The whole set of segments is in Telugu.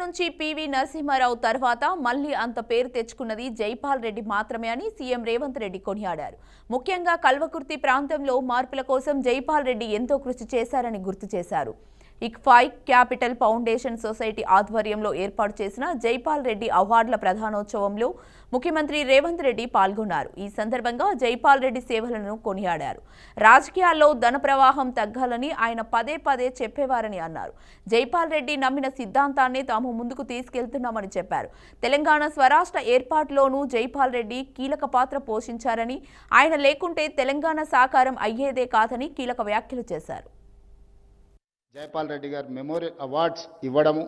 నుంచి పివి నరసింహారావు తర్వాత మళ్లీ అంత పేరు తెచ్చుకున్నది జైపాల్ రెడ్డి మాత్రమే అని సీఎం రేవంత్ రెడ్డి కొనియాడారు. ముఖ్యంగా కల్వకుర్తి ప్రాంతంలో మార్పుల కోసం జైపాల్ రెడ్డి ఎంతో కృషి చేశారని గుర్తు చేశారు. ఇక్ఫై క్యాపిటల్ ఫౌండేషన్ సొసైటీ ఆధ్వర్యంలో ఏర్పాటు చేసిన జైపాల్ రెడ్డి అవార్డుల ప్రధానోత్సవంలో ముఖ్యమంత్రి రేవంత్ రెడ్డి పాల్గొన్నారు. ఈ సందర్భంగా జైపాల్ రెడ్డి సేవలను కొనియాడారు. రాజకీయాల్లో ధన ప్రవాహం తగ్గాలని ఆయన పదే పదే చెప్పేవారని అన్నారు. జైపాల్ రెడ్డి నమ్మిన సిద్ధాంతాన్ని తాము ముందుకు తీసుకెళ్తున్నామని చెప్పారు. తెలంగాణ స్వరాష్ట్ర ఏర్పాటులోనూ జైపాల్ రెడ్డి కీలక పాత్ర పోషించారని, ఆయన లేకుంటే తెలంగాణ సాకారం అయ్యేదే కాదని కీలక వ్యాఖ్యలు చేశారు. జైపాల్ రెడ్డి గారు మెమోరియల్ అవార్డ్స్ ఇవ్వడము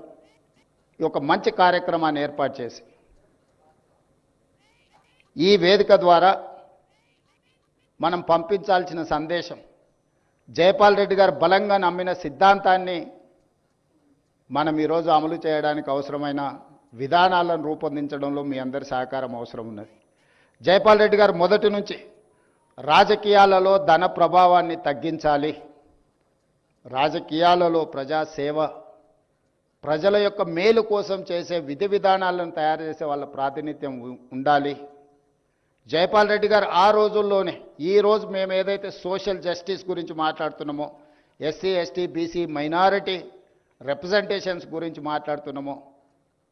ఒక మంచి కార్యక్రమాన్ని ఏర్పాటు చేసి ఈ వేదిక ద్వారా మనం పంపించాల్సిన సందేశం, జైపాల్ రెడ్డి గారు బలంగా నమ్మిన సిద్ధాంతాన్ని మనం ఈరోజు అమలు చేయడానికి అవసరమైన విధానాలను రూపొందించడంలో మీ అందరి సహకారం అవసరం ఉన్నది. జైపాల్ రెడ్డి గారు మొదటి నుంచి రాజకీయాలలో ధన ప్రభావాన్ని తగ్గించాలి, రాజకీయాలలో ప్రజాసేవ, ప్రజల యొక్క మేలు కోసం చేసే విధి విధానాలను తయారు చేసే వాళ్ళ ప్రాతినిధ్యం ఉండాలి. జైపాల్ రెడ్డి గారు ఆ రోజుల్లోనే ఈరోజు మేము ఏదైతే సోషల్ జస్టిస్ గురించి మాట్లాడుతున్నామో, SC ST BC minority representations గురించి మాట్లాడుతున్నామో,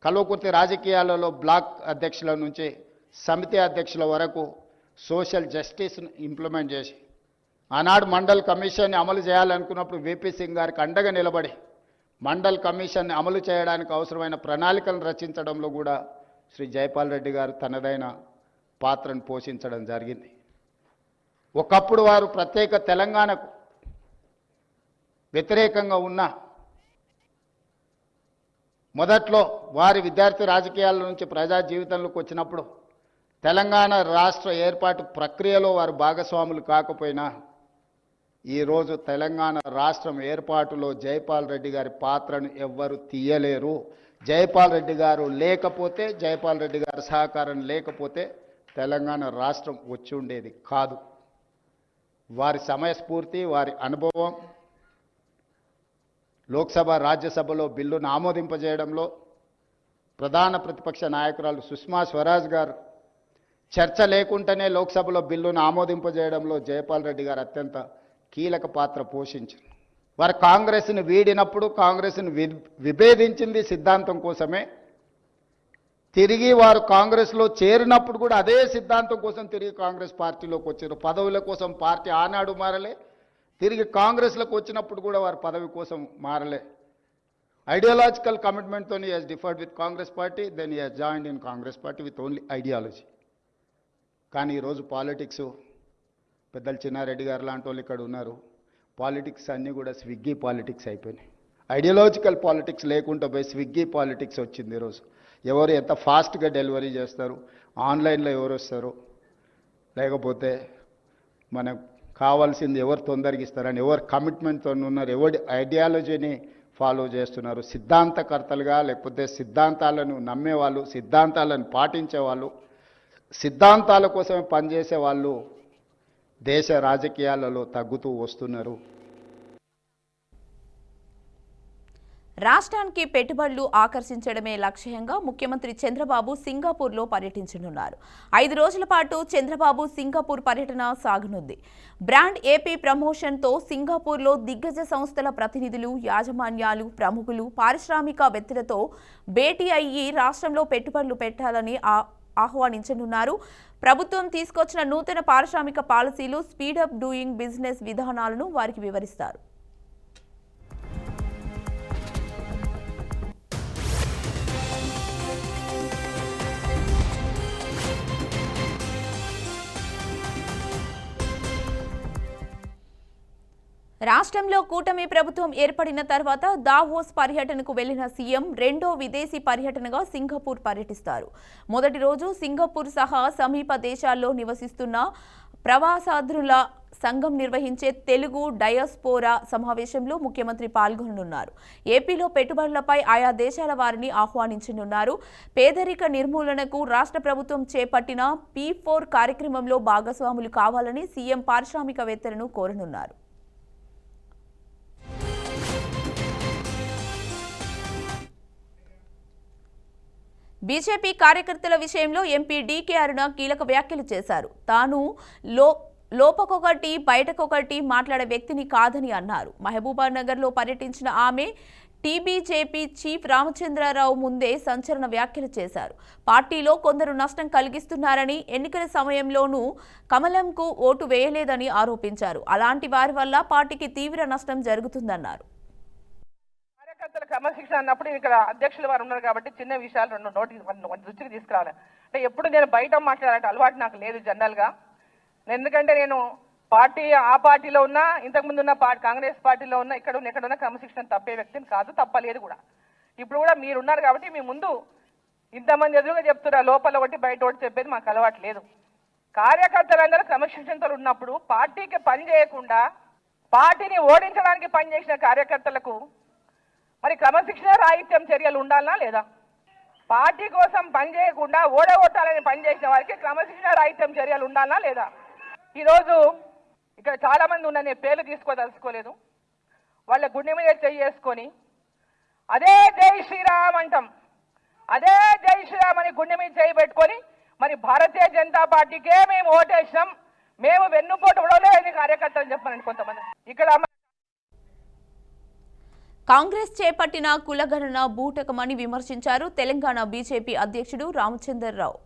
కల్వకుర్తి రాజకీయాలలో బ్లాక్ అధ్యక్షుల నుంచి సమితి అధ్యక్షుల వరకు సోషల్ జస్టిస్ను ఇంప్లిమెంట్ చేసి ఆనాడు మండల్ కమిషన్ని అమలు చేయాలనుకున్నప్పుడు విపి సింగ్ గారికి అండగా నిలబడి మండల్ కమిషన్ని అమలు చేయడానికి అవసరమైన ప్రణాళికలను రచించడంలో కూడా శ్రీ జైపాల్ రెడ్డి గారు తనదైన పాత్రను పోషించడం జరిగింది. ఒకప్పుడు వారు ప్రత్యేక తెలంగాణకు వ్యతిరేకంగా ఉన్న మొదట్లో వారి విద్యార్థి రాజకీయాల నుంచి ప్రజా జీవితంలోకి వచ్చినప్పుడు తెలంగాణ రాష్ట్ర ఏర్పాటు ప్రక్రియలో వారు భాగస్వాములు కాకపోయినా ఈరోజు తెలంగాణ రాష్ట్రం ఏర్పాటులో జైపాల్ రెడ్డి గారి పాత్రను ఎవ్వరు తీయలేరు. జైపాల్ రెడ్డి గారు లేకపోతే, జైపాల్ రెడ్డి గారి సహకారం లేకపోతే తెలంగాణ రాష్ట్రం వచ్చి ఉండేది కాదు. వారి సమయస్ఫూర్తి, వారి అనుభవం, లోక్సభ రాజ్యసభలో బిల్లును ఆమోదింపజేయడంలో ప్రధాన ప్రతిపక్ష నాయకురాలు సుష్మా స్వరాజ్ గారు చర్చ లేకుండానే లోక్సభలో బిల్లును ఆమోదింపజేయడంలో జైపాల్ రెడ్డి గారు అత్యంత కీలక పాత్ర పోషించారు. వారు కాంగ్రెస్ని వీడినప్పుడు కాంగ్రెస్ని విభేదించింది సిద్ధాంతం కోసమే. తిరిగి వారు కాంగ్రెస్లో చేరినప్పుడు కూడా అదే సిద్ధాంతం కోసం తిరిగి కాంగ్రెస్ పార్టీలోకి వచ్చారు. పదవుల కోసం పార్టీ ఆనాడు మారలే, తిరిగి కాంగ్రెస్లోకి వచ్చినప్పుడు కూడా వారు పదవి కోసం మారలే. ఐడియాలజికల్ కమిట్మెంట్తో he has differed with Congress party, then he has joined in Congress party with only ideology. కానీ ఈరోజు పాలిటిక్స్, పెద్దలు చిన్నారెడ్డి గారు లాంటి వాళ్ళు ఇక్కడ ఉన్నారు, పాలిటిక్స్ అన్నీ కూడా స్విగ్గీ పాలిటిక్స్ అయిపోయినాయి. ఐడియాలజికల్ పాలిటిక్స్ లేకుండా పోయి స్విగ్గీ పాలిటిక్స్ వచ్చింది. ఈరోజు ఎవరు ఎంత ఫాస్ట్గా డెలివరీ చేస్తారు, ఆన్లైన్లో ఎవరు వస్తారు, లేకపోతే మనకు కావాల్సింది ఎవరు తొందరగా ఇస్తారని, ఎవరు కమిట్మెంట్తో ఉన్నారు, ఎవరి ఐడియాలజీని ఫాలో చేస్తున్నారు, సిద్ధాంతకర్తలుగా లేకపోతే సిద్ధాంతాలను నమ్మేవాళ్ళు, సిద్ధాంతాలను పాటించేవాళ్ళు, సిద్ధాంతాల కోసమే పనిచేసే వాళ్ళు దేశ రాజకీయాలలో తగ్గుతూ వస్తున్నారు. రాష్ట్రానికి పెట్టుబడులు ఆకర్షించడమే లక్ష్యంగా ముఖ్యమంత్రి చంద్రబాబు సింగపూర్లో పర్యటించనున్నారు. 5 రోజుల పాటు చంద్రబాబు సింగపూర్ పర్యటన సాగనుంది. బ్రాండ్ ఏపీ ప్రమోషన్తో సింగపూర్లో దిగ్గజ సంస్థల ప్రతినిధులు, యాజమాన్యాలు, ప్రముఖులు, పారిశ్రామికవేత్తలతో భేటీ అయ్యి రాష్ట్రంలో పెట్టుబడులు పెట్టాలని ఆహ్వానించనున్నారు. ప్రభుత్వం తీసుకొచ్చిన నూతన పారిశ్రామిక పాలసీలు, స్పీడప్ డూయింగ్ బిజినెస్ విధానాలను వారికి వివరిస్తారు. రాష్ట్రంలో కూటమి ప్రభుత్వం ఏర్పడిన తర్వాత దావోస్ పర్యటనకు వెళ్లిన సీఎం రెండో విదేశీ పర్యటనగా సింగపూర్ పర్యటిస్తారు. మొదటి రోజు సింగపూర్ సహా సమీప దేశాల్లో నివసిస్తున్న ప్రవాసాంధ్రుల సంఘం నిర్వహించే తెలుగు డయాస్పోరా సమావేశంలో ముఖ్యమంత్రి పాల్గొననున్నారు. ఏపీలో పెట్టుబడులపై ఆయా దేశాల వారిని ఆహ్వానించనున్నారు. పేదరిక నిర్మూలనకు రాష్ట్ర ప్రభుత్వం చేపట్టిన P4 కార్యక్రమంలో భాగస్వాములు కావాలని సీఎం పారిశ్రామికవేత్తలను కోరనున్నారు. బీజేపీ కార్యకర్తల విషయంలో ఎంపీ డీకే అరుణ కీలక వ్యాఖ్యలు చేశారు. తాను లోపకొకటి బయటకొకటి మాట్లాడే వ్యక్తిని కాదని అన్నారు. మహబూబానగర్లో పర్యటించిన ఆమె టీబీజేపీ చీఫ్ రామచంద్రరావు ముందే సంచలన వ్యాఖ్యలు చేశారు. పార్టీలో కొందరు నష్టం కలిగిస్తున్నారని, ఎన్నికల సమయంలోనూ కమలంకు ఓటు వేయలేదని ఆరోపించారు. అలాంటి వారి వల్ల పార్టీకి తీవ్ర నష్టం జరుగుతుందన్నారు. కార్యకర్తల క్రమశిక్షణ అన్నప్పుడు ఇక్కడ అధ్యక్షులు వారు ఉన్నారు కాబట్టి చిన్న విషయాలు రెండు దృష్టికి తీసుకురావాలి. అంటే ఎప్పుడు నేను బయట మాట్లాడాలంటే అలవాటు నాకు లేదు జనరల్ గా. ఎందుకంటే నేను ఆ పార్టీలో ఉన్నా, ఇంతకుముందు ఉన్న కాంగ్రెస్ పార్టీలో ఉన్నా, ఇక్కడ ఉన్న క్రమశిక్షణ తప్పే వ్యక్తిని కాదు, తప్పలేదు కూడా. ఇప్పుడు కూడా మీరు ఉన్నారు కాబట్టి మీ ముందు ఇంతమంది ఎదురుగా చెప్తున్నారు, లోపల ఒకటి బయట ఒకటి చెప్పేది మాకు అలవాటు లేదు. కార్యకర్తలందరూ క్రమశిక్షణతో ఉన్నప్పుడు పార్టీకి పని చేయకుండా పార్టీని ఓడించడానికి పనిచేసిన కార్యకర్తలకు మరి క్రమశిక్షణ రాహిత్యం చర్యలు ఉండాలనా లేదా? పార్టీ కోసం పని చేయకుండా ఓడగొట్టాలని పనిచేసిన వారికి క్రమశిక్షణ రాహిత్యం చర్యలు ఉండాలనా లేదా? ఈరోజు ఇక్కడ చాలా మంది ఉన్న నేను పేర్లు తీసుకోదలుచుకోలేదు. వాళ్ళ గుండె మీద చేసుకొని అదే జై శ్రీరామ్ అంటాం, అదే జై శ్రీరామ్ అని గుండె మీద చేయి పెట్టుకొని మరి భారతీయ జనతా పార్టీకే మేము ఓటేసినాం, మేము వెన్నుపోటు పడలేదు కార్యకర్తలు చెప్పానండి కొంతమంది. ఇక్కడ కాంగ్రెస్ చేపట్టిన కులగణన బూటకమని విమర్శించారు తెలంగాణ బీజేపీ అధ్యక్షుడు రామచంద్రరావు.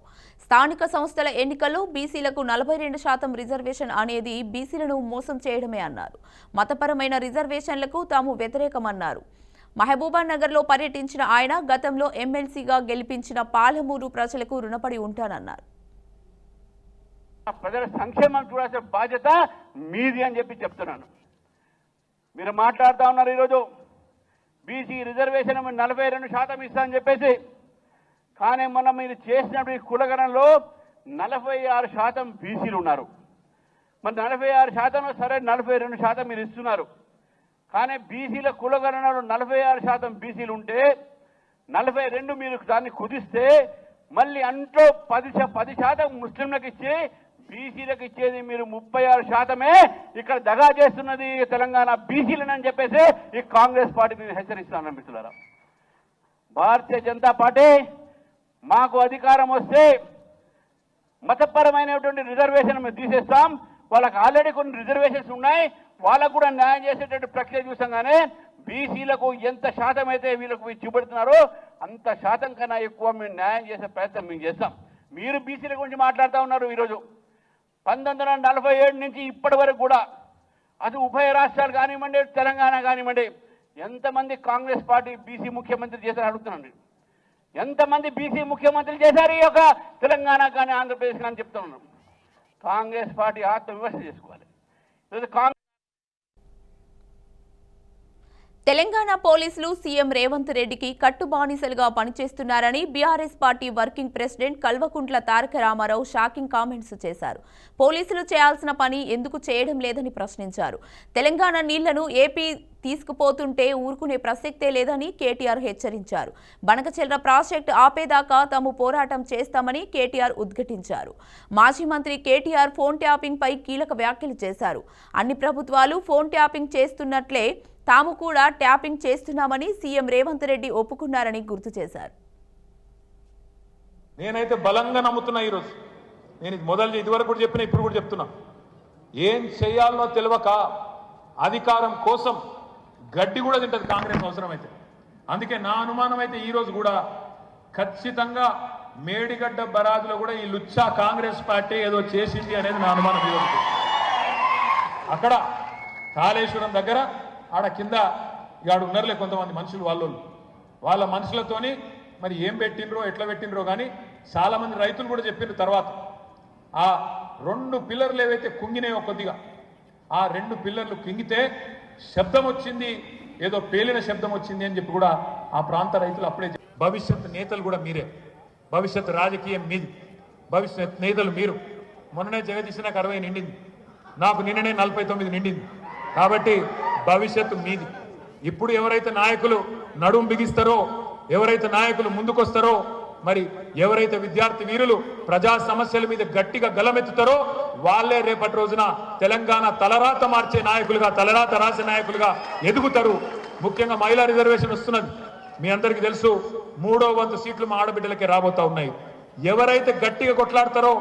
స్థానిక సంస్థల ఎన్నికల్లో బీసీలకు 42% రిజర్వేషన్ అనేది బీసీలను మోసం చేయడమే అన్నారు. మతపరమైన రిజర్వేషన్లకు తాము వ్యతిరేకమన్నారు. మహబూబానగర్లో పర్యటించిన ఆయన గతంలో ఎమ్మెల్సీగా గెలిపించిన పాలమూరు ప్రజలకు రుణపడి ఉంటానన్నారు. ప్రజల సంక్షేమం చూడాల్సిన బాధ్యత మీది అని చెప్పి చెప్తున్నాను. మీరు మాట్లాడుతూ ఉన్నారు ఈరోజు బీసీ రిజర్వేషన్ 42% ఇస్తా అని చెప్పేసి, కానీ మొన్న మీరు చేసినప్పుడు ఈ కులగణనలో 46% బీసీలు ఉన్నారు. మరి 46% సరే 42% మీరు ఇస్తున్నారు. కానీ బీసీల కులగణనలో 46% బీసీలు ఉంటే 42 మీరు దాన్ని కుదిస్తే మళ్ళీ అంట్లో 10% ముస్లింలకు ఇచ్చి బీసీలకు ఇచ్చేది మీరు 36%. ఇక్కడ దగా చేస్తున్నది తెలంగాణ బీసీలనని చెప్పేసి ఈ కాంగ్రెస్ పార్టీని హెచ్చరిస్తున్నాను మిత్రులారా. భారతీయ జనతా పార్టీ మాకు అధికారం వస్తే మతపరమైనటువంటి రిజర్వేషన్ మేము తీసేస్తాం. వాళ్ళకి ఆల్రెడీ కొన్ని రిజర్వేషన్స్ ఉన్నాయి, వాళ్ళకు కూడా న్యాయం చేసేటువంటి ప్రక్రియ చూసంగానే బీసీలకు ఎంత శాతం అయితే వీళ్ళకు చూపెడుతున్నారో అంత శాతం కన్నా ఎక్కువ మేము న్యాయం చేసే ప్రయత్నం మేము చేస్తాం. మీరు బీసీల గురించి మాట్లాడుతూ ఉన్నారు. ఈరోజు 1947 నుంచి ఇప్పటి వరకు కూడా అది ఉభయ రాష్ట్రాలు కానివ్వండి, తెలంగాణ కానివ్వండి, ఎంతమంది కాంగ్రెస్ పార్టీ బీసీ ముఖ్యమంత్రి చేశారు అడుగుతున్నాను. ఎంతమంది బీసీ ముఖ్యమంత్రులు చేశారు ఈ యొక్క తెలంగాణ కానీ ఆంధ్రప్రదేశ్ కానీ చెప్తున్నాను. కాంగ్రెస్ పార్టీ ఆత్మవిమర్శ చేసుకోవాలి. తెలంగాణ పోలీసులు సీఎం రేవంత్ రెడ్డికి కట్టుబానిసలుగా పనిచేస్తున్నారని BRS party working president Kalvakuntla Taraka Rama Rao shocking comments చేశారు. పోలీసులు చేయాల్సిన పని ఎందుకు చేయడం లేదని ప్రశ్నించారు. తెలంగాణ నీళ్లను ఏపీ తీసుకుపోతుంటే ఊరుకునే ప్రసక్తే లేదని కేటీఆర్ హెచ్చరించారు. బనకచెర్ల ప్రాజెక్టు ఆపేదాకా తాము పోరాటం చేస్తామని కేటీఆర్ ఉద్ఘాటించారు. మాజీ మంత్రి కేటీఆర్ ఫోన్ ట్యాపింగ్ పై కీలక వ్యాఖ్యలు చేశారు. అన్ని ప్రభుత్వాలు ఫోన్ ట్యాపింగ్ చేస్తున్నట్లే తాము కూడా ట్యాపింగ్ చేస్తున్నామని సీఎం రేవంత్ రెడ్డి ఒప్పుకున్నారని గుర్తు చేశారు. నేనైతే బలంగా నమ్ముతున్నా. ఈరోజు నేను ఇదివరకు కూడా చెప్పిన, ఇప్పుడు కూడా చెప్తున్నా, ఏం చేయాలనో తెలియక అధికారం కోసం గడ్డి కూడా తింటది కాంగ్రెస్ అవసరమైతే. అందుకే నా అనుమానం అయితే ఈరోజు కూడా ఖచ్చితంగా మేడిగడ్డ బరాజులో కూడా ఈ లుచ్చా కాంగ్రెస్ పార్టీ ఏదో చేసింది అనేది నా అనుమానం. ఈరోజు అక్కడ కాళేశ్వరం దగ్గర ఆడ కింద ఆడు ఉన్నారులే కొంతమంది మనుషులు, వాళ్ళ మనుషులతోని మరి ఏం పెట్టినరో ఎట్లా పెట్టినరో కానీ చాలా మంది రైతులు కూడా చెప్పిన తర్వాత ఆ 2 పిల్లర్లు ఏవైతే కుంగినాయో కొద్దిగా, ఆ 2 పిల్లర్లు కుంగితే శబ్దం వచ్చింది, ఏదో పేలిన శబ్దం వచ్చింది అని చెప్పి కూడా ఆ ప్రాంత రైతులు అప్పుడే. భవిష్యత్ నేతలు కూడా మీరే, భవిష్యత్ రాజకీయం మీది, భవిష్యత్ నేతలు మీరు. మొన్ననే జగదీశ్ నాకు 60 నిండింది, నాకు నిన్ననే 49 నిండింది. కాబట్టి భవిష్యత్తు మీది. ఇప్పుడు ఎవరైతే నాయకులు నడుం బిగిస్తారో, ఎవరైతే నాయకులు ముందుకొస్తారో, మరి ఎవరైతే విద్యార్థి వీరులు ప్రజా సమస్యల మీద గట్టిగా గలమెత్తుతారో వాళ్ళే రేపటి రోజున తెలంగాణ తలరాత మార్చే నాయకులుగా, తలరాత రాసే నాయకులుగా ఎదుగుతారు. ముఖ్యంగా మహిళా రిజర్వేషన్ వస్తున్నది. మీ అందరికీ తెలుసు 3వ వంతు సీట్లు మా ఆడబిడ్డలకే రాబోతా ఉన్నాయి. ఎవరైతే గట్టిగా కొట్లాడతారో,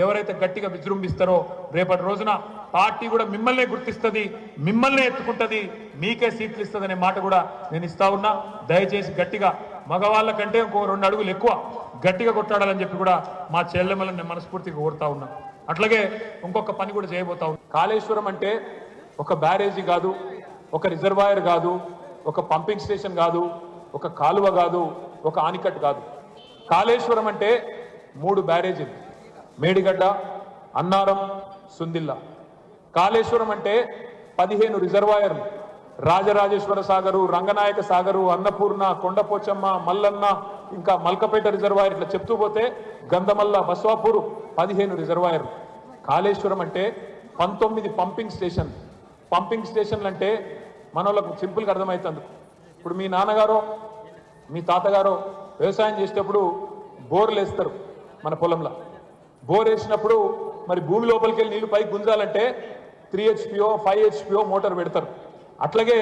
ఎవరైతే గట్టిగా విజృంభిస్తారో రేపటి రోజున పార్టీ కూడా మిమ్మల్నే గుర్తిస్తుంది, మిమ్మల్నే ఎత్తుకుంటుంది, మీకే సీట్లు ఇస్తుంది అనే మాట కూడా నేను ఇస్తా ఉన్నా. దయచేసి గట్టిగా మగవాళ్ళ కంటే ఇంకో 2 అడుగులు ఎక్కువ గట్టిగా కొట్లాడాలని చెప్పి కూడా మా చెల్లెమ్మలను నేను మనస్ఫూర్తిగా కోరుతా ఉన్నా. అట్లాగే ఇంకొక పని కూడా చేయబోతా ఉన్నా. కాళేశ్వరం అంటే ఒక బ్యారేజీ కాదు, ఒక రిజర్వాయర్ కాదు, ఒక పంపింగ్ స్టేషన్ కాదు, ఒక కాలువ కాదు, ఒక ఆనికట్ కాదు. కాళేశ్వరం అంటే 3 బ్యారేజీలు, మేడిగడ్డ, అన్నారం, సుందిల్లా. కాళేశ్వరం అంటే 15 రిజర్వాయర్లు, రాజరాజేశ్వర సాగరు, రంగనాయక సాగరు, అన్నపూర్ణ, కొండపోచమ్మ, మల్లన్న, ఇంకా మల్కపేట రిజర్వాయర్, ఇట్లా చెప్తూ పోతే గంధమల్ల, బస్వాపూర్ 15 రిజర్వాయర్లు. కాళేశ్వరం అంటే 19 పంపింగ్ స్టేషన్. పంపింగ్ స్టేషన్లు అంటే మన వాళ్ళకు సింపుల్గా అర్థమవుతుంది. ఇప్పుడు మీ నాన్నగారో మీ తాతగారో వ్యవసాయం చేసేటప్పుడు బోర్లు వేస్తారు మన పొలంలో. బోర్ వేసినప్పుడు మరి భూమి లోపలికి వెళ్ళి నీళ్లు పైకి గుంజాలంటే 3 HP 5 HP మోటార్ పెడతారు. అట్లాగే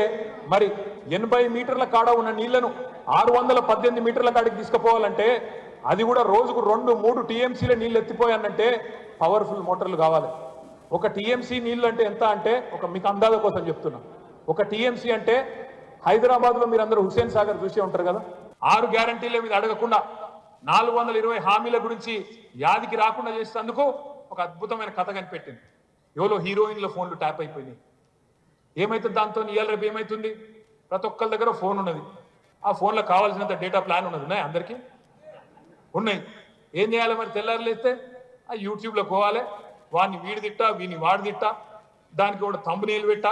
మరి 80 మీటర్ల కాడ ఉన్న నీళ్లను 618 మీటర్ల కాడికి తీసుకుపోవాలంటే అది కూడా రోజుకు 2-3 TMCల నీళ్ళు ఎత్తిపోయానంటే పవర్ఫుల్ మోటార్లు కావాలి. ఒక TMC నీళ్ళు అంటే ఎంత అంటే, మీకు అందాజ కోసం చెప్తున్నా, ఒక TMC అంటే హైదరాబాద్లో మీరు అందరూ హుస్సేన్ సాగర్ చూసే ఉంటారు కదా, 6 గ్యారంటీల మీద అడగకుండా 420 హామీల గురించి యాదికి రాకుండా చేసేందుకు ఒక అద్భుతమైన కథ కనిపెట్టింది. ఎవరో హీరోయిన్ల ఫోన్లు ట్యాప్ అయిపోయినాయి. ఏమైతుంది దాంతో? ఇవాళ రేపు ఏమైతుంది? ప్రతి ఒక్కరి దగ్గర ఫోన్ ఉన్నది. ఆ ఫోన్లో కావాల్సినంత డేటా ప్లాన్ ఉన్నది. ఉన్నాయి, అందరికీ ఉన్నాయి. ఏం చేయాలి మరి? తెల్లారు లేస్తే ఆ యూట్యూబ్లో పోవాలి, వాడిని వీడి తిట్టా, వీని వాడి తిట్టా, దానికి కూడా థంబ్నెయిల్ పెట్టా,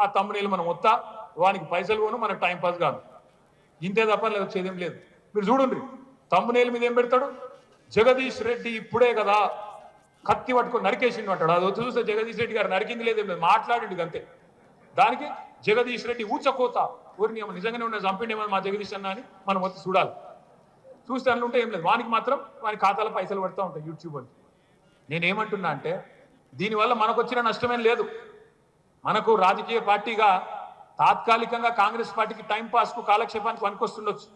ఆ థంబ్నెయిల్ మనం వస్తా, వానికి పైసలు కొను, మనకు టైంపాస్ కాదు. ఇంతే తప్ప వచ్చేదేం లేదు. మీరు చూడండి, థంబ్నెయిల్ మీద ఏం పెడతాడు? జగదీష్ రెడ్డి ఇప్పుడే కదా కత్తి పట్టుకొని నరికేసిండు అంటాడు. అది చూస్తే జగదీష్ రెడ్డి గారు నరికింది లేదేం లేదు, మాట్లాడిండు అంతే. దానికి జగదీష్ రెడ్డి ఊచకోత, ఊరిని నిజంగానే ఉన్న చంపిండేమో మా జగదీష్ అన్న అని మనం వచ్చి చూడాలి. చూస్తే అందులో ఉంటే ఏం లేదు, వానికి మాత్రం వాని ఖాతాలో పైసలు పడుతూ ఉంటాయి యూట్యూబ్ అని. నేనేమంటున్నా అంటే దీనివల్ల మనకు వచ్చిన నష్టమేం లేదు. మనకు రాజకీయ పార్టీగా తాత్కాలికంగా కాంగ్రెస్ పార్టీకి టైంపాస్కు, కాలక్షేపానికి వనికొస్తుండొచ్చు,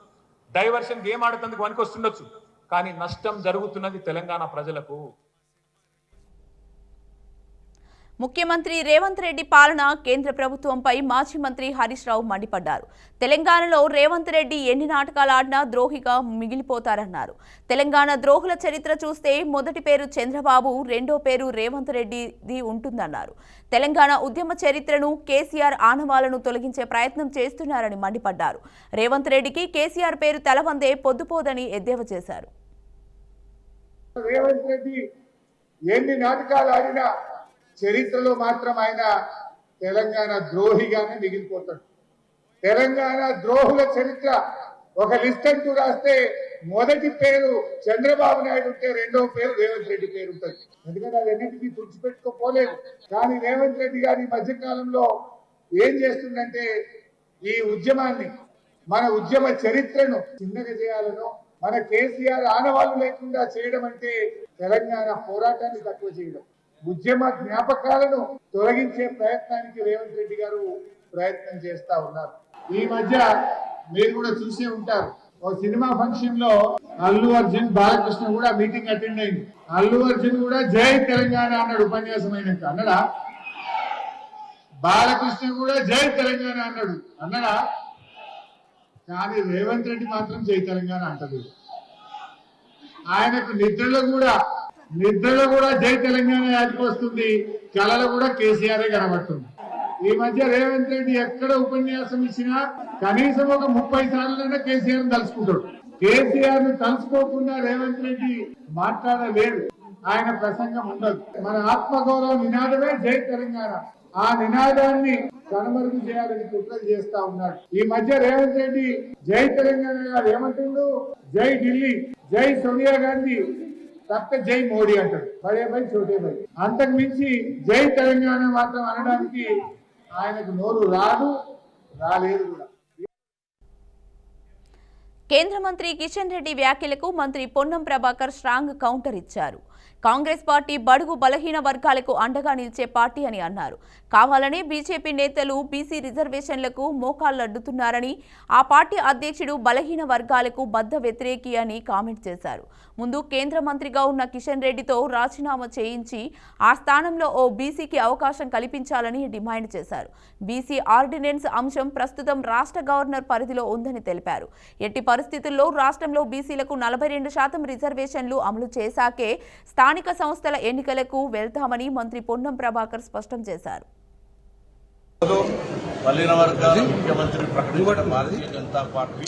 డైవర్షన్ గేమ్ ఆడేందుకు వనికొస్తుండొచ్చు. కానీ నష్టం జరుగుతున్నది తెలంగాణ ప్రజలకు. ముఖ్యమంత్రి రేవంత్ రెడ్డి పాలన కేంద్ర ప్రభుత్వంపై మాజీ మంత్రి హరీష్ రావు మండిపడ్డారు. తెలంగాణలో రేవంత్ రెడ్డి ఎన్ని నాటకాలు ఆడినా ద్రోహిగా మిగిలిపోతారన్నారు. తెలంగాణ ద్రోహుల చరిత్ర చూస్తే మొదటి పేరు చంద్రబాబు, రెండో పేరు రేవంత్ రెడ్డిది ఉంటుందన్నారు. తెలంగాణ ఉద్యమ చరిత్రను కేసీఆర్ ఆనవాలను తొలగించే ప్రయత్నం చేస్తున్నారని మండిపడ్డారు. రేవంత్ రెడ్డికి కేసీఆర్ పేరు తలవందే పొద్దుపోదని ఎద్దేవా చేశారు. రేవంత్ రెడ్డి ఎన్ని నాటకాలు ఆడినా చరిత్రలో మాత్రం ఆయన తెలంగాణ ద్రోహిగానే మిగిలిపోతాడు. తెలంగాణ ద్రోహుల చరిత్ర ఒక లిస్ట్ అంటూ రాస్తే మొదటి పేరు చంద్రబాబు నాయుడు ఉంటే రెండో పేరు రేవంత్ రెడ్డి పేరు ఉంటుంది. ఎందుకంటే అది ఎన్నిటికీ తుడిచిపెట్టుకోపోలేదు. కానీ రేవంత్ రెడ్డి గారి ఈ మధ్యకాలంలో ఏం చేస్తుందంటే ఈ ఉద్యమాన్ని, మన ఉద్యమ చరిత్రను చిన్నగా చేయాలనో, మన కేసీఆర్ ఆనవాళ్ళు లేకుండా చేయడం అంటే తెలంగాణ పోరాటాన్ని తక్కువ చేయడం, ఉద్యమ జ్ఞాపకాలను తొలగించే ప్రయత్నానికి రేవంత్ రెడ్డి గారు ప్రయత్నం చేస్తా ఉన్నారు. ఈ మధ్య మీరు కూడా చూసే ఉంటారు, ఒక సినిమా ఫంక్షన్ లో అల్లు అర్జున్, బాలకృష్ణ కూడా మీటింగ్ అటెండ్ అయింది. అల్లు అర్జున్ కూడా జై తెలంగాణ అన్నాడు ఉపన్యాసం అయినాక. అన్నడా? బాలకృష్ణ కూడా జై తెలంగాణ అన్నడా? కానీ రేవంత్ రెడ్డి మాత్రం జై తెలంగాణ అంటది. ఆయనకు నిద్రలో కూడా జై తెలంగాణ యాదికి వస్తుంది, కళలో కూడా కేసీఆర్ కనబడుతుంది. ఈ మధ్య రేవంత్ రెడ్డి ఎక్కడ ఉపన్యాసం ఇచ్చినా కనీసం ఒక 30 సార్లైనా కేసీఆర్ తలుచుకుంటాడు. కేసీఆర్ ను తలుచుకోకుండా రేవంత్ రెడ్డి మాట్లాడలేడు, ఆయన ప్రసంగం ఉండదు. మన ఆత్మగౌరవ నినాదమే జై తెలంగాణ. ఆ నినాదాన్ని కనుమరుగు చేయాలని కుట్రలు చేస్తా ఉన్నాడు. ఈ మధ్య రేవంత్ రెడ్డి జై తెలంగాణ గారు ఏమంటుండు? జై ఢిల్లీ, జై సోనియా గాంధీ, తప్ప జై మోడీ అంటాడు. బడే భై చోటే భై. అంతకు మించి జై తెలంగాణ మాత్రం అనడానికి ఆయనకు నోరు రాలేదు కూడా. కేంద్ర మంత్రి కిషన్ రెడ్డి వ్యాఖ్యలకు మంత్రి పొన్నం ప్రభాకర్ స్ట్రాంగ్ కౌంటర్ ఇచ్చారు. కాంగ్రెస్ పార్టీ బడుగు బలహీన వర్గాలకు అండగా నిలిచే పార్టీ అని అన్నారు. కావాలనే బీజేపీ నేతలు బీసీ రిజర్వేషన్లకు మోకాళ్లడ్డుతున్నారని, ఆ పార్టీ అధ్యక్షుడు బలహీన వర్గాలకు బద్ద వ్యతిరేకి అని కామెంట్ చేశారు. ముందు కేంద్ర మంత్రిగా ఉన్న కిషన్ రెడ్డితో రాజీనామా చేయించి ఆ స్థానంలో ఓ బీసీకి అవకాశం కల్పించాలని డిమాండ్ చేశారు. బీసీ ఆర్డినెన్స్ అంశం ప్రస్తుతం రాష్ట్ర గవర్నర్ పరిధిలో ఉందని తెలిపారు. ఎట్టి పరిస్థితుల్లో రాష్ట్రంలో బీసీలకు 42% రిజర్వేషన్లు అమలు చేశాకే స్థానిక సంస్థల ఎన్నికలకు వెళ్తామని మంత్రి పొన్నం ప్రభాకర్ స్పష్టం చేశారు. బలహీన వర్గాల ముఖ్యమంత్రి ప్రకటించిన భారతీయ జనతా పార్టీ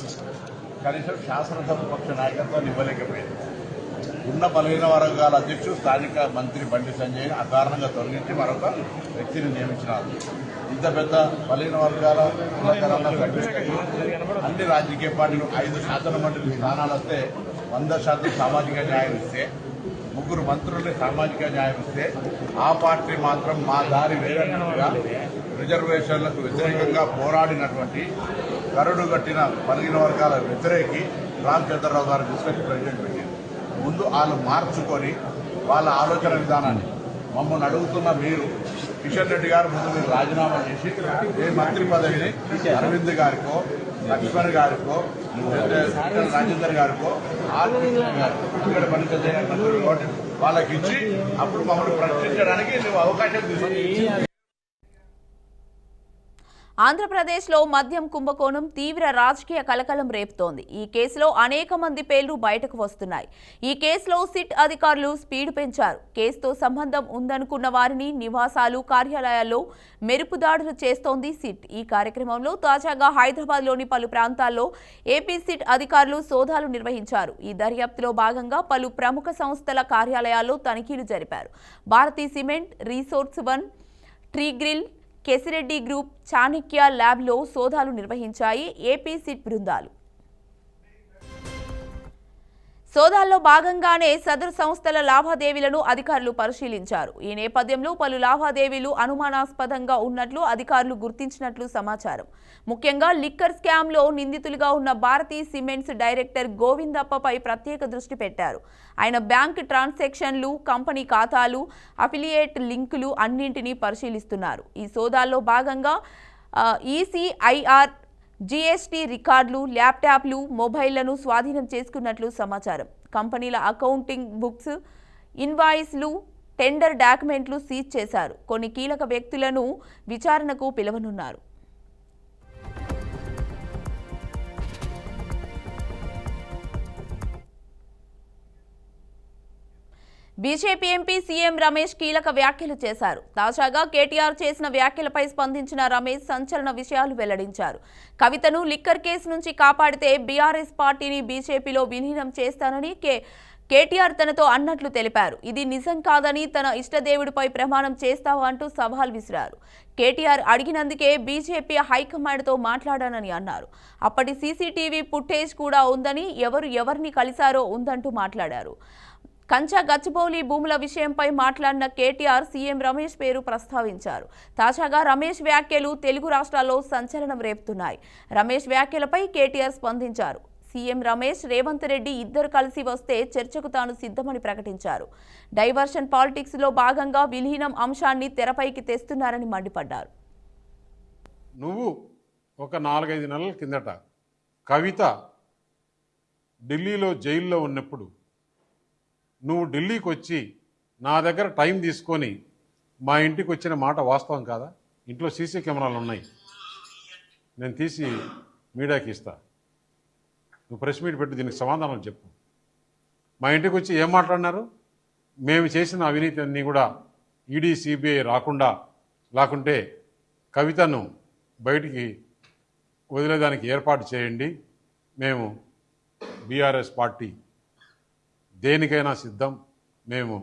కనీసం శాసనసభ పక్ష నాయకత్వాన్ని ఇవ్వలేకపోయింది. ఉన్న బలహీన వర్గాల అధ్యక్షుడు స్థానిక మంత్రి బండి సంజయ్ అకారణంగా తొలగించి మరొక వ్యక్తిని నియమించినారు. ఇంత పెద్ద బలహీన వర్గాల అన్ని రాజకీయ పార్టీలు 5 శాసన మండలి స్థానాలు వస్తే 100% సామాజిక న్యాయం ఇస్తే, 3 మంత్రుల్ని సామాజిక న్యాయం ఇస్తే, ఆ పార్టీ మాత్రం మా దారి వేరన్నట్టుగా రిజర్వేషన్లకు వ్యతిరేకంగా పోరాడినటువంటి కరుడు కట్టిన బలహీన వర్గాల వ్యతిరేకి రామచంద్రరావు గారు తీసుకొచ్చి ప్రెసిడెంట్ పెట్టింది. ముందు వాళ్ళు మార్చుకొని వాళ్ళ ఆలోచన విధానాన్ని మమ్మల్ని అడుగుతున్న మీరు కిషన్ రెడ్డి గారు ముందు మీరు రాజీనామా చేసి ఏ మంత్రి పదవిని అరవింద్ గారికో, లక్ష్మణ్ గారికో, రాజేందర్ గారికో, ఇక్కడ పనిచేసే వాళ్ళకి ఇచ్చి అప్పుడు మమ్మల్ని ప్రశ్నించడానికి నువ్వు అవకాశం తీసుకుని. ఆంధ్రప్రదేశ్లో మద్యం కుంభకోణం తీవ్ర రాజకీయ కలకలం రేపుతోంది. ఈ కేసులో అనేక మంది పేర్లు బయటకు వస్తున్నాయి. ఈ కేసులో సిట్ అధికారులు స్పీడ్ పెంచారు. కేసుతో సంబంధం ఉందనుకున్న వారిని నివాసాలు, కార్యాలయాల్లో మెరుపుదాడులు చేస్తోంది సిట్. ఈ కార్యక్రమంలో తాజాగా హైదరాబాద్లోని పలు ప్రాంతాల్లో ఏపీ సిట్ అధికారులు సోదాలు నిర్వహించారు. ఈ దర్యాప్తులో భాగంగా పలు ప్రముఖ సంస్థల కార్యాలయాల్లో తనిఖీలు జరిపారు. భారతీ సిమెంట్, రిసోర్స్ వన్, ట్రీగ్రిల్, కేసిరెడ్డి గ్రూప్, చాణక్య ల్యాబ్లో సోదాలు నిర్వహించాయి ఏపీ సిట్ బృందాలు. సోదాల్లో భాగంగానే సదరు సంస్థల లావాదేవీలను అధికారులు పరిశీలించారు. ఈ నేపథ్యంలో పలు లావాదేవీలు అనుమానాస్పదంగా ఉన్నట్లు అధికారులు గుర్తించినట్లు సమాచారం. ముఖ్యంగా లిక్కర్ స్కామ్లో నిందితులుగా ఉన్న భారతీ సిమెంట్స్ డైరెక్టర్ గోవిందప్పపై ప్రత్యేక దృష్టి పెట్టారు. ఆయన బ్యాంక్ ట్రాన్సాక్షన్లు, కంపెనీ ఖాతాలు, అఫిలియేట్ లింకులు అన్నింటినీ పరిశీలిస్తున్నారు. ఈ సోదాల్లో భాగంగా ఈసీఐఆర్, జీఎస్టీ రికార్డులు, ల్యాప్టాప్లు, మొబైళ్లను స్వాధీనం చేసుకున్నట్లు సమాచారం. కంపెనీల అకౌంటింగ్ బుక్స్, ఇన్వాయిస్లు, టెండర్ డాక్యుమెంట్లు సీజ్ చేశారు. కొన్ని కీలక వ్యక్తులను విచారణకు పిలవనున్నారు. బీజేపీ ఎంపీ సీఎం రమేష్ కీలక వ్యాఖ్యలు చేశారు. తాజాగా కేటీఆర్ చేసిన వ్యాఖ్యలపై స్పందించిన రమేష్ సంచలన విషయాలు వెల్లడించారు. కవితను లిక్కర్ కేసు నుంచి కాపాడితే బీఆర్ఎస్ పార్టీని బీజేపీలో విలీనం చేస్తానని కేటీఆర్ తనతో అన్నట్లు తెలిపారు. ఇది నిజం కాదని, తన ఇష్టదేవుడిపై ప్రమాణం చేస్తావా అంటూ సవాల్ విసిరారు. కేటీఆర్ అడిగినందుకే బీజేపీ హైకమాండ్తో మాట్లాడానని అన్నారు. అప్పటి సీసీటీవీ ఫుటేజ్ కూడా ఉందని, ఎవరిని కలిశారో ఉందంటూ మాట్లాడారు. కంచా గచ్చిబౌలి భూముల విషయంపై మాట్లాడిన కేటీఆర్ సీఎం రమేష్ పేరు ప్రస్తావించారు. తాజాగా రమేష్ వ్యాఖ్యలు తెలుగు రాష్ట్రాల్లో సంచలనం రేపుతున్నాయి. రమేష్ వ్యాఖ్యలపై కేటీఆర్ స్పందించారు. సీఎం రమేష్, రేవంత్ రెడ్డి ఇద్దరు కలిసి వస్తే చర్చకు తాను సిద్ధమని ప్రకటించారు. డైవర్షన్ పాలిటిక్స్లో భాగంగా విలీనం అంశాన్ని తెరపైకి తెస్తున్నారని మండిపడ్డారు. నువ్వు ఒక 4-5 నెలల కిందట కవిత ఢిల్లీలో జైల్లో ఉన్నప్పుడు నువ్వు ఢిల్లీకి వచ్చి నా దగ్గర టైం తీసుకొని మా ఇంటికి వచ్చిన మాట వాస్తవం కాదా? ఇంట్లో సీసీ కెమెరాలు ఉన్నాయి, నేను తీసి మీడియాకి ఇస్తా. నువ్వు ప్రెస్ మీట్ పెట్టి దీనికి సమాధానం చెప్పు. మా ఇంటికి వచ్చి ఏం మాట్లాడినారు? మేము చేసిన అవినీతి అన్నీ కూడా ఈడీ, సిబిఐ లేకుంటే కవితను బయటికి వదిలేదానికి ఏర్పాటు చేయండి. మేము బీఆర్ఎస్ పార్టీ దేనికైనా సిద్ధం. మేము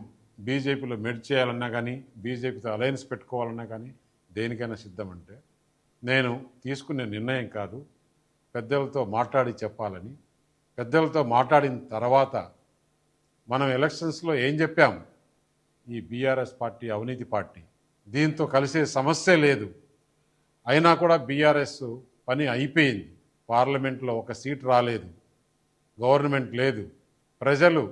బీజేపీలో మెర్జ్ చేయాలన్నా కానీ, బీజేపీతో అలయన్స్ పెట్టుకోవాలన్నా కానీ దేనికైనా సిద్ధం. అంటే నేను తీసుకునే నిర్ణయం కాదు, పెద్దలతో మాట్లాడి చెప్పాలని. పెద్దలతో మాట్లాడిన తర్వాత మనం ఎలక్షన్స్లో ఏం చెప్పాం? ఈ బీఆర్ఎస్ పార్టీ అవినీతి పార్టీ, దీంతో కలిసే సమస్య లేదు. అయినా కూడా బీఆర్ఎస్ పని అయిపోయింది. పార్లమెంట్లో ఒక సీట్ రాలేదు. గవర్నమెంట్ లేదు, ప్రజలు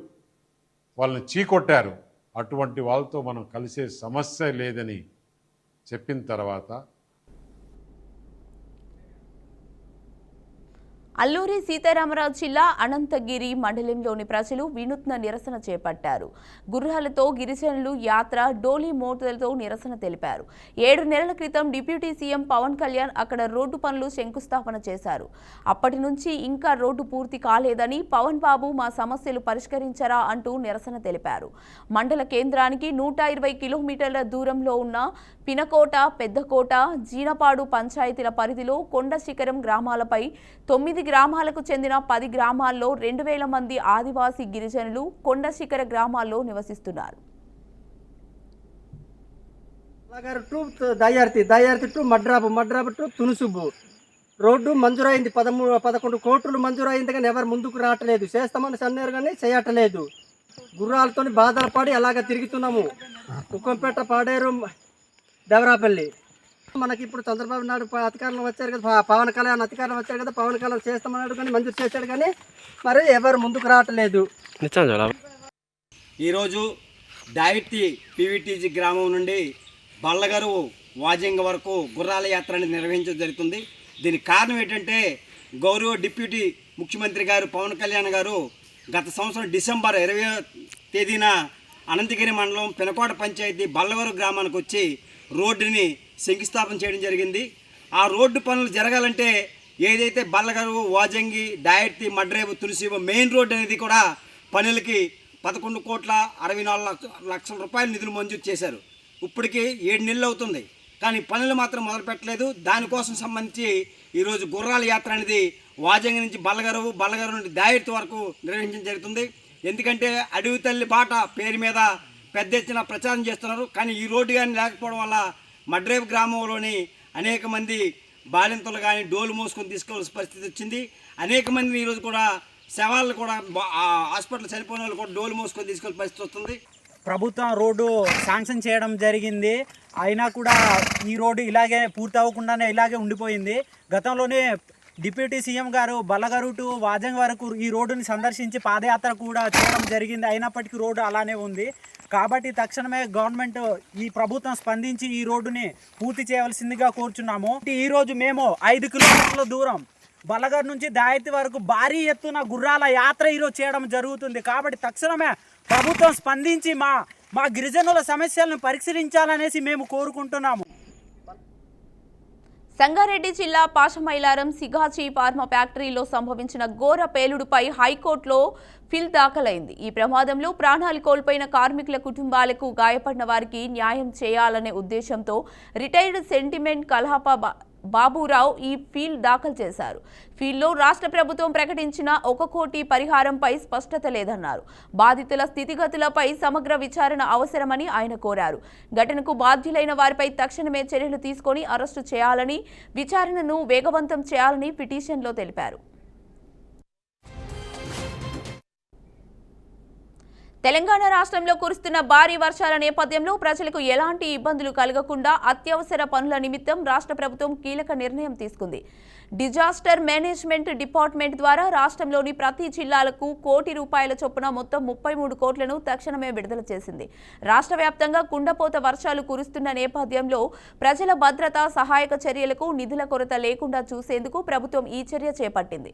వాళ్ళని చీకొట్టారు, అటువంటి వాళ్ళతో మనం కలిసే సమస్య లేదని చెప్పిన తర్వాత అల్లూరి సీతారామరాజు జిల్లా అనంతగిరి మండలంలోని ప్రజలు వినూత్న నిరసన చేపట్టారు. గుర్రాలతో గిరిజనులు యాత్ర, డోలీ మోతలతో నిరసన తెలిపారు. 7 నెలల క్రితం డిప్యూటీ సీఎం పవన్ కళ్యాణ్ అక్కడ రోడ్డు పనులు శంకుస్థాపన చేశారు. అప్పటి నుంచి ఇంకా రోడ్డు పూర్తి కాలేదని, పవన్ బాబు మా సమస్యలు పరిష్కరించరా అంటూ నిరసన తెలిపారు. మండల కేంద్రానికి 120 కిలోమీటర్ల దూరంలో ఉన్న పినకోట, పెద్దకోట, జీనపాడు పంచాయతీల పరిధిలో కొండ శిఖరం గ్రామాలపై 9 గ్రామాలకు చెందిన 10 గ్రామాల్లో 2000 మంది ఆదివాసీ గిరిజనులు కొండ శిఖర గ్రామాల్లో నివసిస్తున్నారు. దయార్తి టు మడ్రాబు టు తునుసుబు రోడ్డు మంజూరైంది. 11 కోట్లు మంజూరైంది, కానీ ఎవరు ముందుకు రావట్లేదు. చేస్తామని అన్నారు కానీ చేయట్లేదు. గుర్రాలతో బాధలు పడి అలాగ తిరుగుతున్నాము. కుక్కంపేట, పాడేరు, దేవరాపల్లి. మనకి ఇప్పుడు చంద్రబాబు నాయుడు అధికారంలో వచ్చారు కదా, పవన్ కళ్యాణ్ అధికారంలో వచ్చారు కదా, పవన్ కళ్యాణ్ చేస్తామన్నాడు కానీ మంజూరు చేశాడు, కానీ మరి ఎవరు ముందుకు రావట్లేదు. ఈరోజు డైటీ పీవీటీజీ గ్రామం నుండి బల్లగారు వాజింగ వరకు గుర్రాల యాత్ర అనేది నిర్వహించడం జరుగుతుంది. దీనికి కారణం ఏంటంటే గౌరవ డిప్యూటీ ముఖ్యమంత్రి గారు పవన్ కళ్యాణ్ గారు గత సంవత్సరం డిసెంబర్ 20వ తేదీన అనంతగిరి మండలం పినకోట పంచాయతీ బల్లగారు గ్రామానికి వచ్చి రోడ్డుని శంకుస్థాపన చేయడం జరిగింది. ఆ రోడ్డు పనులు జరగాలంటే ఏదైతే బల్లగారు, వాజంగి, డైటీ, మడ్రేబు, తులసిబు మెయిన్ రోడ్డు అనేది కూడా పనులకి 11,64,00,000 రూపాయల నిధులు మంజూరు చేశారు. ఇప్పటికి 7 నెలలు అవుతుంది, కానీ పనులు మాత్రం మొదలు పెట్టలేదు. దానికోసం సంబంధించి ఈరోజు గుర్రాల యాత్ర అనేది వాజంగి నుంచి బల్లగారు నుండి డైటీ వరకు నిర్వహించడం జరుగుతుంది. ఎందుకంటే అడవి తల్లి బాట పేరు మీద పెద్ద ఎత్తున ప్రచారం చేస్తున్నారు. కానీ ఈ రోడ్డు కానీ లేకపోవడం వల్ల మడ్రేబు గ్రామంలోని అనేక మంది బాలింతలు కానీ డోలు మోసుకొని తీసుకోవాల్సిన పరిస్థితి వచ్చింది. అనేక మంది ఈరోజు కూడా శవాళ్ళు కూడా హాస్పిటల్ చనిపోయిన వాళ్ళు కూడా డోలు మోసుకొని తీసుకోవాల్సిన పరిస్థితి వస్తుంది. ప్రభుత్వం రోడ్డు శాంక్షన్ చేయడం జరిగింది, అయినా కూడా ఈ రోడ్డు ఇలాగే పూర్తి అవ్వకుండానే ఇలాగే ఉండిపోయింది. గతంలోనే డిప్యూటీ సీఎం గారు బల్లగారు టు వాజంగ్ వరకు ఈ రోడ్డుని సందర్శించి పాదయాత్ర కూడా చేయడం జరిగింది, అయినప్పటికీ రోడ్డు అలానే ఉంది. కాబట్టి తక్షణమే గవర్నమెంట్, ఈ ప్రభుత్వం స్పందించి ఈ రోడ్డుని పూర్తి చేయవలసిందిగా కోరుచున్నాము. ఈరోజు మేము 5 కిలోమీటర్ల దూరం బల్లగారు నుంచి దాయతి వరకు భారీ ఎత్తున గుర్రాల యాత్ర ఈరోజు చేయడం జరుగుతుంది. కాబట్టి తక్షణమే ప్రభుత్వం స్పందించి మా గిరిజనుల సమస్యలను పరిశీలించాలనేసి మేము కోరుకుంటున్నాము. సంగారెడ్డి జిల్లా పాషమైలారం సిగాచి ఫార్మా ఫ్యాక్టరీలో సంభవించిన ఘోర పేలుడుపై హైకోర్టులో పిల్ దాఖలైంది. ఈ ప్రమాదంలో ప్రాణాలు కోల్పోయిన కార్మికుల కుటుంబాలకు గాయపడిన వారికి న్యాయం చేయాలనే ఉద్దేశంతో రిటైర్డ్ సెంటిమెంట్ కల్హాప బాబురావు ఈ ఫీల్ దాఖలు చేశారు. ఫీల్లో రాష్ట్ర ప్రభుత్వం ప్రకటించిన 1 కోటి పరిహారంపై స్పష్టత లేదన్నారు. బాధితుల స్థితిగతులపై సమగ్ర విచారణ అవసరమని ఆయన కోరారు. ఘటనకు బాధ్యులైన వారిపై తక్షణమే చర్యలు తీసుకొని అరెస్టు చేయాలని, విచారణను వేగవంతం చేయాలని పిటిషన్లో తెలిపారు. తెలంగాణ రాష్ట్రంలో కురుస్తున్న భారీ వర్షాల నేపథ్యంలో ప్రజలకు ఎలాంటి ఇబ్బందులు కలగకుండా అత్యవసర పనుల నిమిత్తం రాష్ట్ర ప్రభుత్వం కీలక నిర్ణయం తీసుకుంది. డిజాస్టర్ మేనేజ్మెంట్ డిపార్ట్మెంట్ ద్వారా రాష్ట్రంలోని ప్రతి జిల్లాలకు ₹1 కోటి చొప్పున మొత్తం 33 కోట్లను తక్షణమే విడుదల చేసింది. రాష్ట్ర వ్యాప్తంగా కుండపోత వర్షాలు కురుస్తున్న నేపథ్యంలో ప్రజల భద్రత, సహాయక చర్యలకు నిధుల కొరత లేకుండా చూసేందుకు ప్రభుత్వం ఈ చర్య చేపట్టింది.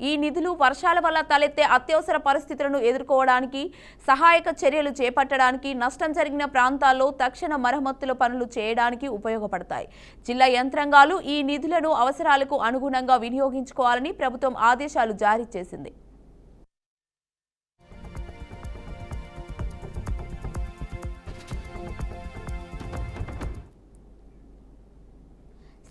ఈ నిధులు వర్షాల వల్ల తలెత్తే అత్యవసర పరిస్థితులను ఎదుర్కోవడానికి, సహాయక చర్యలు చేపట్టడానికి, నష్టం జరిగిన ప్రాంతాల్లో తక్షణ మరమ్మతుల పనులు చేయడానికి ఉపయోగపడతాయి. జిల్లా యంత్రాంగాలు ఈ నిధులను అవసరాలకు అనుగుణంగా వినియోగించుకోవాలని ప్రభుత్వం ఆదేశాలు జారీ చేసింది.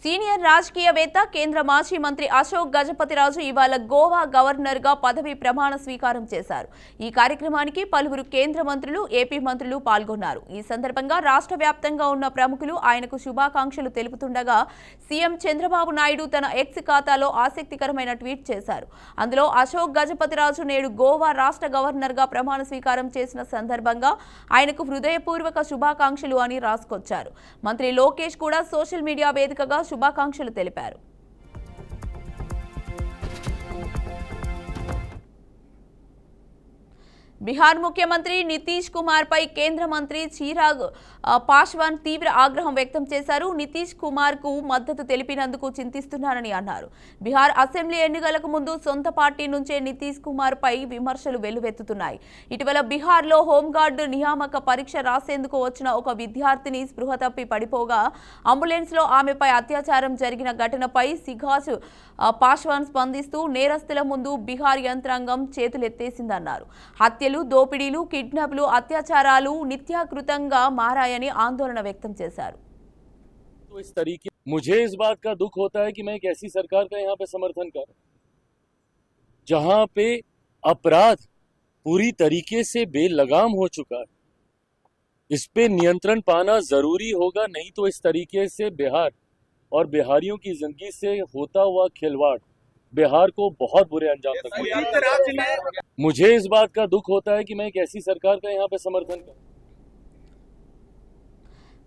సీనియర్ రాజకీయవేత్త, కేంద్ర మాజీ మంత్రి అశోక్ గజపతిరాజు ఇవాళ గోవా గవర్నర్గా పదవి ప్రమాణ స్వీకారం చేశారు. ఈ కార్యక్రమానికి పలువురు కేంద్ర మంత్రులు, ఏపీ మంత్రులు పాల్గొన్నారు. ఈ సందర్భంగా రాష్ట్ర వ్యాప్తంగా ఉన్న ప్రముఖులు ఆయనకు శుభాకాంక్షలు తెలుపుతుండగా సీఎం చంద్రబాబు నాయుడు తన ఎక్స్ ఖాతాలో ఆసక్తికరమైన ట్వీట్ చేశారు. అందులో అశోక్ గజపతిరాజు నేడు గోవా రాష్ట్ర గవర్నర్గా ప్రమాణ స్వీకారం చేసిన సందర్భంగా ఆయనకు హృదయపూర్వక శుభాకాంక్షలు అని రాసుకొచ్చారు. మంత్రి లోకేష్ కూడా సోషల్ మీడియా వేదికగా శుభాకాంక్షలు తెలిపారు. బిహార్ ముఖ్యమంత్రి నితీష్ కుమార్ పై కేంద్ర మంత్రి చిరాగ్ పాస్వాన్ తీవ్ర ఆగ్రహం వ్యక్తం చేశారు. నితీష్ కుమార్ కు మద్దతు తెలిపినందుకు చింతిస్తున్నారని అన్నారు. బిహార్ అసెంబ్లీ ఎన్నికలకు ముందు సొంత పార్టీ నుంచే నితీష్ కుమార్ పై విమర్శలు వెల్లువెత్తుతున్నాయి. ఇటీవల బిహార్లో హోంగార్డు నియామక పరీక్ష రాసేందుకు వచ్చిన ఒక విద్యార్థిని స్పృహ తప్పి పడిపోగా అంబులెన్స్లో ఆమెపై అత్యాచారం జరిగిన ఘటనపై సిగాజ్ పాస్వాన్ స్పందిస్తూ నేరస్తుల ముందు బిహార్ యంత్రాంగం చేతులెత్తేసిందన్నారు. హత్యలు, దోపిడీలు, కిడ్నాప్లు, అత్యాచారాలు నిత్యాకృతంగా మారాయని ఆందోళన వ్యక్తం చేశారు. इस तरीके मुझे इस बात का दुख होता है कि मैं एक ऐसी सरकार का यहाँ पे समर्थन कर जहाँ पे अपराध पूरी तरीके से बेलगाम हो चुका है. इस पे नियंत्रण पाना जरूरी होगा, नहीं तो इस तरीके से बिहार और बिहारियों की जिंदगी से होता हुआ खिलवाड़ बिहार को बहुत बुरे अंजाम तक पहुंचाएगा. मुझे इस बात का दुख होता है कि मैं एक ऐसी सरकार का यहाँ पे समर्थन कर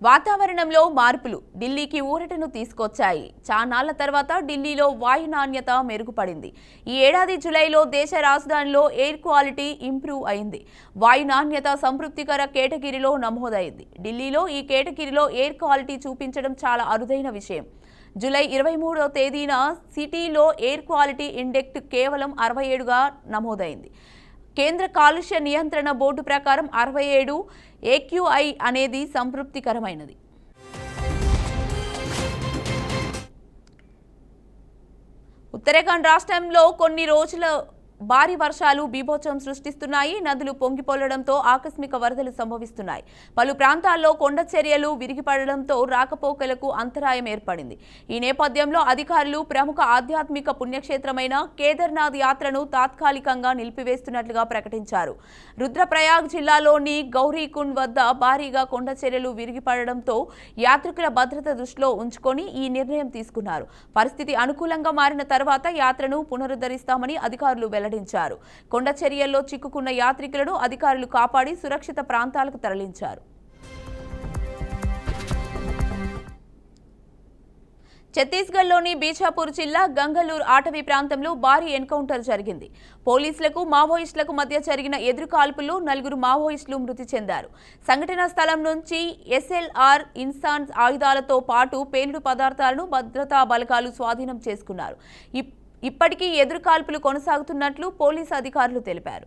వాతావరణంలో మార్పులు ఢిల్లీకి ఊరటను తీసుకొచ్చాయి. చానాళ్ల తర్వాత ఢిల్లీలో వాయు నాణ్యత మెరుగుపడింది. ఈ ఏడాది జూలైలో దేశ రాజధానిలో ఎయిర్ క్వాలిటీ ఇంప్రూవ్ అయింది. వాయు నాణ్యత సంతృప్తికర కేటగిరీలో నమోదైంది. ఢిల్లీలో ఈ కేటగిరీలో ఎయిర్ క్వాలిటీ చూపించడం చాలా అరుదైన విషయం. జూలై 23వ తేదీన సిటీలో ఎయిర్ క్వాలిటీ ఇండెక్స్ కేవలం 67గా నమోదైంది. కేంద్ర కాలుష్య నియంత్రణ బోర్డు ప్రకారం 67 AQI అనేది సంతృప్తికరమైనది. ఉత్తరాఖండ్ రాష్ట్రంలో కొన్ని రోజుల భారీ వర్షాలు బీభత్సం సృష్టిస్తున్నాయి. నదులు పొంగిపోలడంతో ఆకస్మిక వరదలు సంభవిస్తున్నాయి. పలు ప్రాంతాల్లో కొండ చర్యలు విరిగిపడడంతో రాకపోకలకు అంతరాయం ఏర్పడింది. ఈ నేపథ్యంలో అధికారులు ప్రముఖ ఆధ్యాత్మిక పుణ్యక్షేత్రమైన కేదార్నాథ్ యాత్రను తాత్కాలికంగా నిలిపివేస్తున్నట్లుగా ప్రకటించారు. రుద్రప్రయాగ్ జిల్లాలోని గౌరీకుండ్ వద్ద భారీగా కొండ చర్యలు విరిగిపడడంతో యాత్రికుల భద్రత దృష్టిలో ఉంచుకొని ఈ నిర్ణయం తీసుకున్నారు. పరిస్థితి అనుకూలంగా మారిన తర్వాత యాత్రను పునరుద్ధరిస్తామని అధికారులు వెల్లడించారు. కొండ చర్యల్లో చిక్కుకున్న యాత్రికులను అధికారులు కాపాడి సురక్షిత ప్రాంతాలకు తరలించారు. ఛత్తీస్గఢ్లోని బీజాపూర్ జిల్లా గంగలూర్ అటవీ ప్రాంతంలో భారీ ఎన్కౌంటర్ జరిగింది. పోలీసులకు మావోయిస్టులకు మధ్య జరిగిన ఎదురుకాల్పుల్లో 4 మావోయిస్టులు మృతి చెందారు. సంఘటనా స్థలం నుంచి SLR ఇన్సాన్ ఆయుధాలతో పాటు పేలుడు పదార్థాలను భద్రతా బలగాలు స్వాధీనం చేసుకున్నారు. ఇప్పటికీ ఎదురుకాల్పులు కొనసాగుతున్నట్లు పోలీసు అధికారులు తెలిపారు.